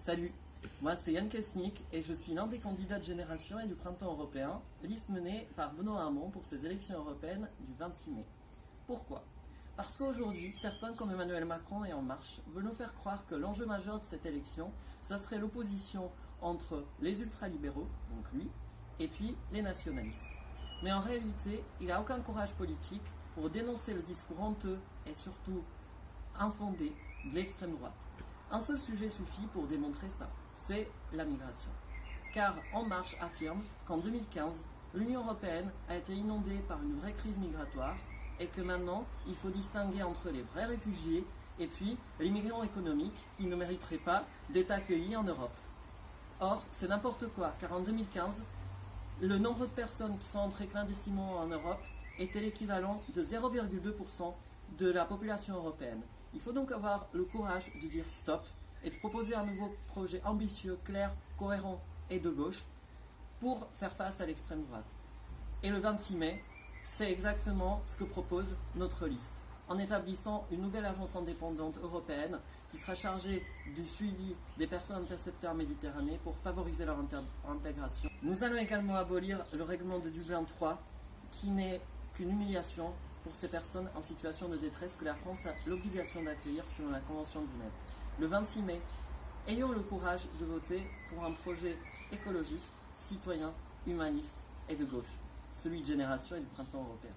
Salut, moi c'est Yann Kesnik et je suis l'un des candidats de Génération et du Printemps européen, liste menée par Benoît Hamon pour ces élections européennes du 26 mai. Pourquoi ? Parce qu'aujourd'hui, certains comme Emmanuel Macron et En Marche veulent nous faire croire que l'enjeu majeur de cette élection, ça serait l'opposition entre les ultralibéraux, donc lui, et puis les nationalistes. Mais en réalité, il n'a aucun courage politique pour dénoncer le discours honteux et surtout infondé de l'extrême droite. Un seul sujet suffit pour démontrer ça, c'est la migration. Car En Marche affirme qu'en 2015, l'Union européenne a été inondée par une vraie crise migratoire et que maintenant, il faut distinguer entre les vrais réfugiés et puis les migrants économiques qui ne mériteraient pas d'être accueillis en Europe. Or, c'est n'importe quoi, car en 2015, le nombre de personnes qui sont entrées clandestinement en Europe était l'équivalent de 0,2% de la population européenne. Il faut donc avoir le courage de dire stop et de proposer un nouveau projet ambitieux, clair, cohérent et de gauche pour faire face à l'extrême droite. Et le 26 mai, c'est exactement ce que propose notre liste, en établissant une nouvelle agence indépendante européenne qui sera chargée du suivi des personnes interceptées en Méditerranée pour favoriser leur intégration. Nous allons également abolir le règlement de Dublin 3, qui n'est qu'une humiliation pour ces personnes en situation de détresse que la France a l'obligation d'accueillir selon la Convention de Genève. Le 26 mai, ayons le courage de voter pour un projet écologiste, citoyen, humaniste et de gauche, celui de Génération et du Printemps européen.